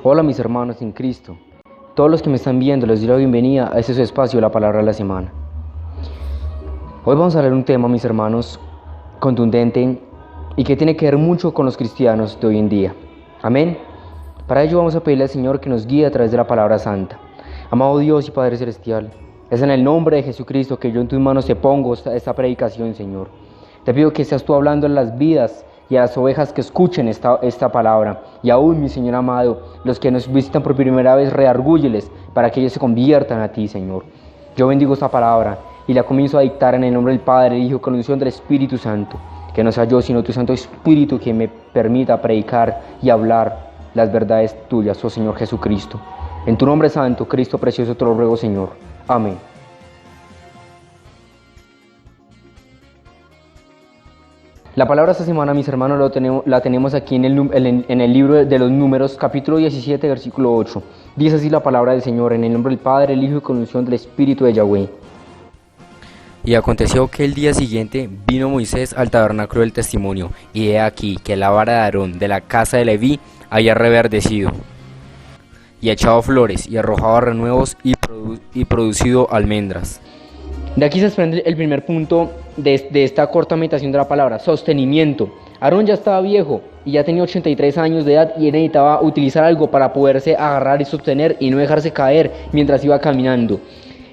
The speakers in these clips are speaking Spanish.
Hola mis hermanos en Cristo. Todos los que me están viendo les doy la bienvenida a este su espacio, la palabra de la semana. Hoy vamos a hablar de un tema, mis hermanos, contundente y que tiene que ver mucho con los cristianos de hoy en día. Amén. Para ello vamos a pedirle al Señor que nos guíe a través de la palabra santa. Amado Dios y Padre Celestial, es en el nombre de Jesucristo que yo en tus manos te pongo esta predicación, Señor. Te pido que seas tú hablando en las vidas y a las ovejas que escuchen esta palabra. Y aún, mi Señor amado, los que nos visitan por primera vez, redargúyeles para que ellos se conviertan a ti, Señor. Yo bendigo esta palabra y la comienzo a dictar en el nombre del Padre, del Hijo, con la unción del Espíritu Santo. Que no sea yo, sino tu Santo Espíritu que me permita predicar y hablar las verdades tuyas, oh Señor Jesucristo. En tu nombre santo, Cristo precioso, te lo ruego, Señor. Amén. La palabra esta semana, mis hermanos, la tenemos aquí en el libro de los Números, capítulo 17, versículo 8. Dice así la palabra del Señor, en el nombre del Padre, el Hijo y con unción del Espíritu de Yahweh. Y aconteció que el día siguiente vino Moisés al tabernáculo del testimonio, y he aquí que la vara de Aarón de la casa de Leví había reverdecido, y echado flores, y arrojado renuevos, y producido almendras. De aquí se desprende el primer punto de esta corta meditación de la palabra, sostenimiento. Aarón ya estaba viejo y ya tenía 83 años de edad y él necesitaba utilizar algo para poderse agarrar y sostener y no dejarse caer mientras iba caminando.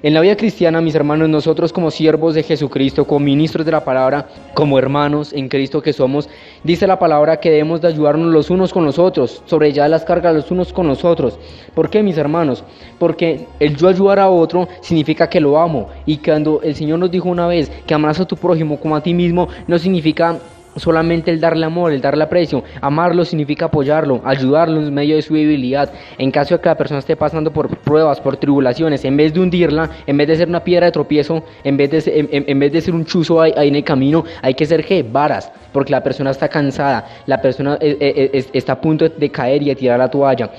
En la vida cristiana, mis hermanos, nosotros como siervos de Jesucristo, como ministros de la palabra, como hermanos en Cristo que somos, dice la palabra que debemos de ayudarnos los unos con los otros, sobrellevar las cargas los unos con los otros. ¿Por qué, mis hermanos? Porque el yo ayudar a otro significa que lo amo. Y cuando el Señor nos dijo una vez que amarás a tu prójimo como a ti mismo, no significa solamente el darle amor, el darle aprecio. Amarlo significa apoyarlo, ayudarlo en medio de su debilidad. En caso de que la persona esté pasando por pruebas, por tribulaciones, en vez de hundirla, en vez de ser una piedra de tropiezo, en vez de ser un chuzo ahí en el camino, hay que ser varas, porque la persona está cansada, la persona está a punto de caer y de tirar la toalla.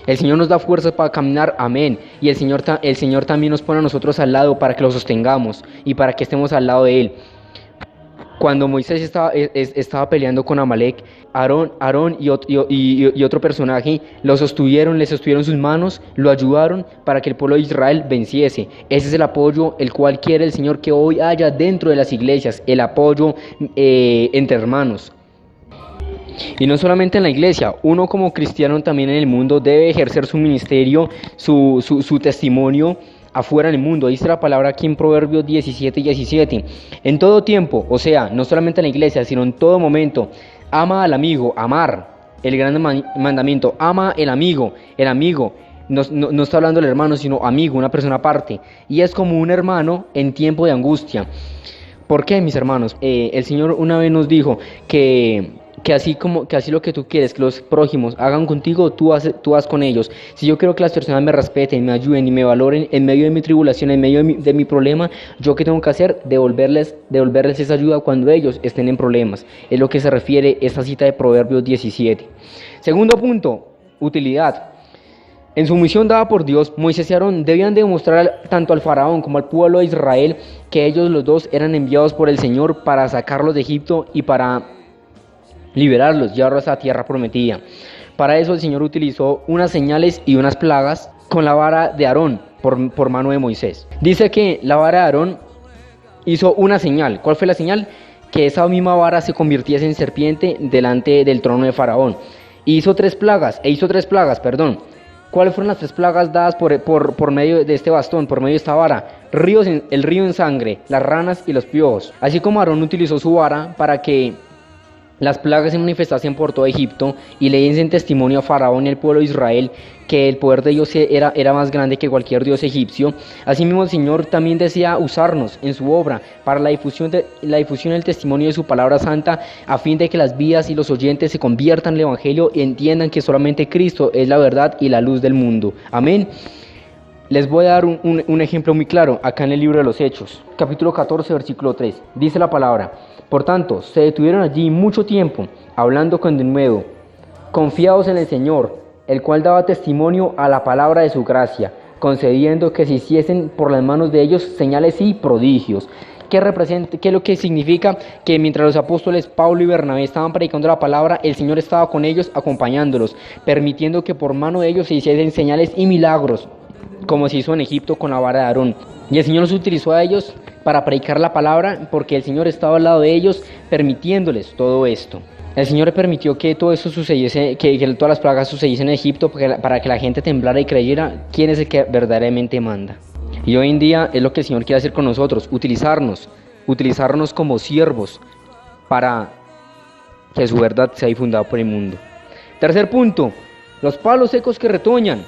El Señor nos da fuerzas para caminar, amén. Y el Señor también nos pone a nosotros al lado para que lo sostengamos y para que estemos al lado de Él. Cuando Moisés estaba peleando con Amalek, Aarón y otro personaje le sostuvieron sus manos, lo ayudaron para que el pueblo de Israel venciese. Ese es el apoyo el cual quiere el Señor que hoy haya dentro de las iglesias, el apoyo entre hermanos. Y no solamente en la iglesia, uno como cristiano también en el mundo debe ejercer su ministerio, su testimonio afuera en el mundo. Dice la palabra aquí en Proverbios 17:17. En todo tiempo, o sea, no solamente en la iglesia, sino en todo momento, ama al amigo, amar, el gran mandamiento, ama el amigo, no está hablando del hermano, sino amigo, una persona aparte, y es como un hermano en tiempo de angustia. ¿Por qué, mis hermanos? El Señor una vez nos dijo que así lo que tú quieres que los prójimos hagan contigo, tú haz con ellos. Si yo quiero que las personas me respeten, me ayuden y me valoren en medio de mi tribulación, en medio de mi problema, ¿yo qué tengo que hacer? Devolverles esa ayuda cuando ellos estén en problemas. Es lo que se refiere esta cita de Proverbios 17. Segundo punto, utilidad. En su misión dada por Dios, Moisés y Aarón debían demostrar tanto al faraón como al pueblo de Israel que ellos los dos eran enviados por el Señor para sacarlos de Egipto y para liberarlos, llevarlos a la tierra prometida. Para eso el Señor utilizó unas señales y unas plagas con la vara de Aarón por mano de Moisés. Dice que la vara de Aarón hizo una señal. ¿Cuál fue la señal? Que esa misma vara se convirtiese en serpiente delante del trono de Faraón. Hizo tres plagas. ¿Cuáles fueron las tres plagas dadas por medio de este bastón, por medio de esta vara? El río en sangre, las ranas y los piojos. Así como Aarón utilizó su vara para que las plagas se manifestasen por todo Egipto y le diesen testimonio a Faraón y al pueblo de Israel que el poder de Dios era más grande que cualquier dios egipcio. Asimismo, el Señor también desea usarnos en su obra para la difusión del testimonio de su palabra santa, a fin de que las vidas y los oyentes se conviertan al Evangelio y entiendan que solamente Cristo es la verdad y la luz del mundo. Amén. Les voy a dar un ejemplo muy claro acá en el libro de los Hechos, capítulo 14, versículo 3. Dice la palabra: por tanto, se detuvieron allí mucho tiempo, hablando con denuedo, confiados en el Señor, el cual daba testimonio a la palabra de su gracia, concediendo que se hiciesen por las manos de ellos señales y prodigios. ¿Qué representa, qué es lo que significa? Que mientras los apóstoles Pablo y Bernabé estaban predicando la palabra, el Señor estaba con ellos, acompañándolos, permitiendo que por mano de ellos se hiciesen señales y milagros, como se hizo en Egipto con la vara de Aarón. Y el Señor los utilizó a ellos para predicar la palabra, porque el Señor estaba al lado de ellos, permitiéndoles todo esto. El Señor permitió que todo eso sucediese, que todas las plagas sucediesen en Egipto, para que la gente temblara y creyera quién es el que verdaderamente manda. Y hoy en día es lo que el Señor quiere hacer con nosotros, utilizarnos como siervos para que su verdad sea difundida por el mundo. Tercer punto, los palos secos que retoñan.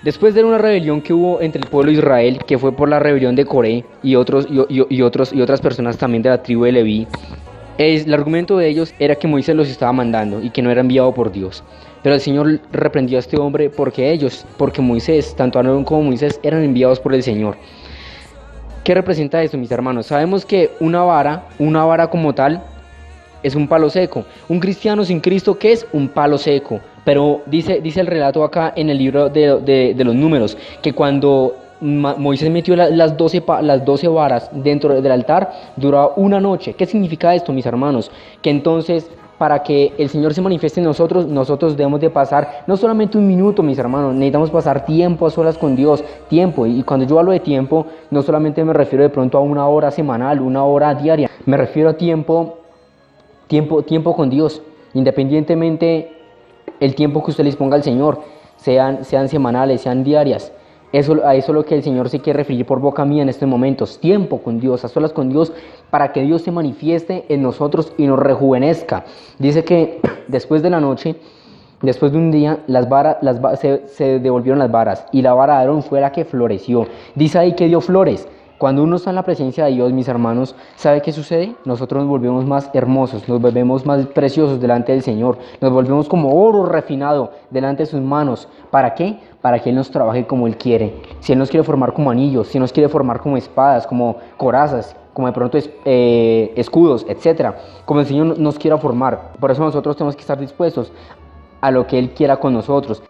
Después de una rebelión que hubo entre el pueblo de Israel, que fue por la rebelión de Coré y otras personas también de la tribu de Leví, el argumento de ellos era que Moisés los estaba mandando y que no era enviado por Dios. Pero el Señor reprendió a este hombre porque Moisés, tanto Aarón como Moisés, eran enviados por el Señor. ¿Qué representa esto, mis hermanos? Sabemos que una vara como tal, es un palo seco. Un cristiano sin Cristo, ¿qué es? Un palo seco. Pero dice el relato acá en el libro de los Números, que cuando Moisés metió las 12 varas dentro del altar, duraba una noche. ¿Qué significa esto, mis hermanos? Que entonces, para que el Señor se manifieste en nosotros debemos de pasar no solamente un minuto, mis hermanos, necesitamos pasar tiempo a solas con Dios, tiempo. Y cuando yo hablo de tiempo, no solamente me refiero de pronto a una hora semanal, una hora diaria, me refiero a tiempo con Dios, independientemente el tiempo que usted les ponga al Señor, sean semanales, sean diarias. A eso es lo que el Señor se quiere referir por boca mía en estos momentos, tiempo con Dios, a solas con Dios, para que Dios se manifieste en nosotros y nos rejuvenezca. Dice que después de la noche, después de un día, se devolvieron las varas, y la vara de Aarón fue la que floreció. Dice ahí que dio flores. Cuando uno está en la presencia de Dios, mis hermanos, ¿sabe qué sucede? Nosotros nos volvemos más hermosos, nos volvemos más preciosos delante del Señor, nos volvemos como oro refinado delante de sus manos. ¿Para qué? Para que Él nos trabaje como Él quiere. Si Él nos quiere formar como anillos, si nos quiere formar como espadas, como corazas, como de pronto escudos, etc. Como el Señor nos quiera formar. Por eso nosotros tenemos que estar dispuestos a lo que Él quiera con nosotros.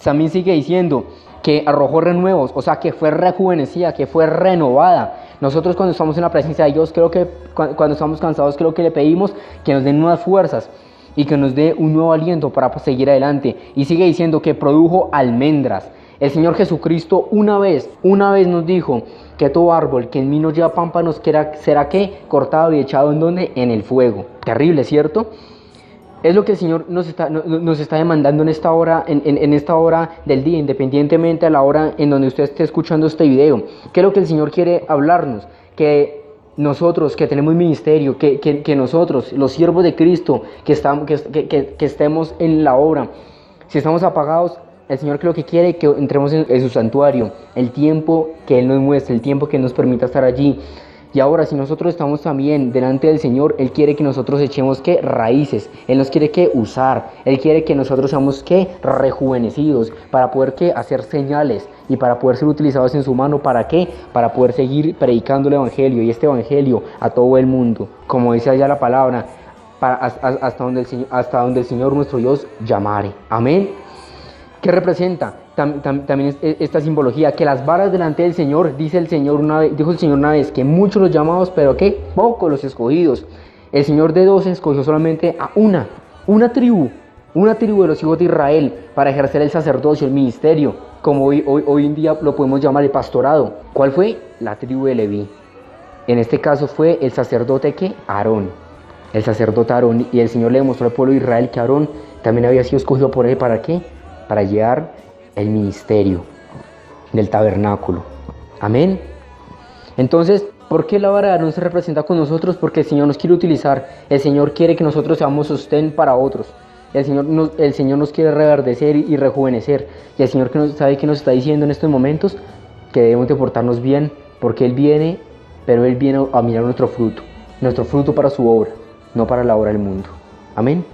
También sigue diciendo que arrojó renuevos, o sea, que fue rejuvenecida, que fue renovada. Nosotros cuando estamos en la presencia de Dios, creo que cuando estamos cansados, creo que le pedimos que nos dé nuevas fuerzas y que nos dé un nuevo aliento para seguir adelante. Y sigue diciendo que produjo almendras. El Señor Jesucristo una vez nos dijo que todo árbol que en mí no lleva pámpanos será ¿qué? Cortado y echado ¿en dónde? En el fuego. Terrible, ¿cierto? Es lo que el Señor nos está demandando en esta hora, en esta hora del día, independientemente a la hora en donde usted esté escuchando este video. ¿Qué es lo que el Señor quiere hablarnos? Que nosotros que tenemos ministerio, que nosotros, los siervos de Cristo, que estemos en la obra, si estamos apagados, el Señor creo que quiere que entremos en su santuario, el tiempo que Él nos muestre, el tiempo que Él nos permita estar allí. Y ahora, si nosotros estamos también delante del Señor, Él quiere que nosotros echemos ¿qué? Raíces. Él nos quiere que usar. Él quiere que nosotros seamos ¿qué? Rejuvenecidos para poder ¿qué? Hacer señales y para poder ser utilizados en su mano. ¿Para qué? Para poder seguir predicando el Evangelio y este Evangelio a todo el mundo. Como dice allá la palabra, hasta donde el Señor nuestro Dios llamare. Amén. ¿Qué representa? También esta simbología, que las varas delante del Señor, dijo el Señor una vez, que muchos los llamados, pero que pocos los escogidos. El Señor de 12 escogió solamente a una tribu de los hijos de Israel para ejercer el sacerdocio, el ministerio, como hoy en día lo podemos llamar el pastorado. ¿Cuál fue? La tribu de Leví. En este caso fue el sacerdote que Aarón, el sacerdote Aarón, y el Señor le demostró al pueblo de Israel que Aarón también había sido escogido por él. ¿Para qué? Para llevar el ministerio del tabernáculo. Amén. Entonces, ¿por qué la vara de Aarón se representa con nosotros? Porque el Señor nos quiere utilizar. El Señor quiere que nosotros seamos sostén para otros. El Señor nos quiere reverdecer y rejuvenecer. Y el Señor sabe que nos está diciendo en estos momentos que debemos de portarnos bien, porque Él viene, pero Él viene a mirar nuestro fruto para su obra, no para la obra del mundo. Amén.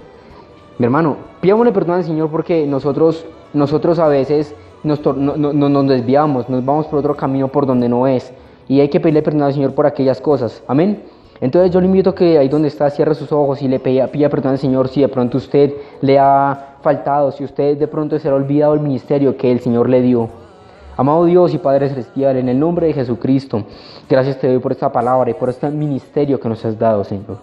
Mi hermano, pidámosle perdón al Señor porque nosotros a veces nos desviamos, nos vamos por otro camino por donde no es. Y hay que pedirle perdón al Señor por aquellas cosas. Amén. Entonces yo le invito a que ahí donde está cierre sus ojos y le pida perdón al Señor si de pronto usted le ha faltado, si usted de pronto se le ha olvidado el ministerio que el Señor le dio. Amado Dios y Padre Celestial, en el nombre de Jesucristo, gracias te doy por esta palabra y por este ministerio que nos has dado, Señor.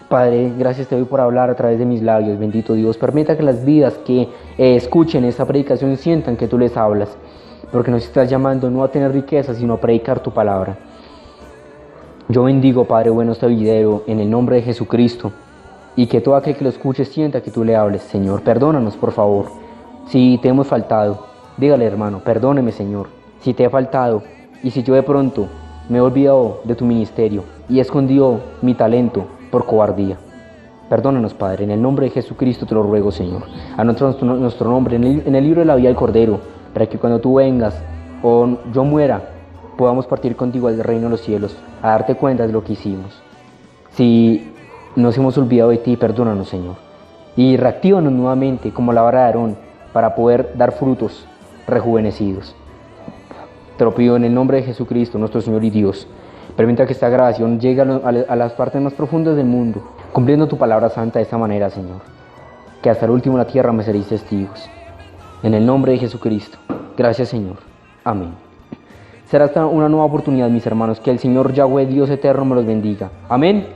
Padre, gracias te doy por hablar a través de mis labios, bendito Dios. Permita que las vidas que escuchen esta predicación sientan que tú les hablas, porque nos estás llamando no a tener riquezas, sino a predicar tu palabra. Yo bendigo, Padre bueno, este video en el nombre de Jesucristo, y que todo aquel que lo escuche sienta que tú le hables, Señor. Perdónanos, por favor, si te hemos faltado. Dígale, hermano, perdóneme, Señor, si te he faltado y si yo de pronto me he olvidado de tu ministerio y he escondido mi talento por cobardía. Perdónanos, Padre, en el nombre de Jesucristo te lo ruego, Señor. A nuestro nombre, en el libro de la vida del Cordero, para que cuando tú vengas o yo muera, podamos partir contigo al reino de los cielos, a darte cuenta de lo que hicimos. Si nos hemos olvidado de ti, perdónanos, Señor. Y reactívanos nuevamente como la vara de Aarón para poder dar frutos rejuvenecidos. Te lo pido en el nombre de Jesucristo, nuestro Señor y Dios. Permita que esta grabación llegue a las partes más profundas del mundo, cumpliendo tu palabra santa de esta manera, Señor. Que hasta el último de la tierra me seréis testigos. En el nombre de Jesucristo. Gracias, Señor. Amén. Será hasta una nueva oportunidad, mis hermanos. Que el Señor Yahweh, Dios eterno, me los bendiga. Amén.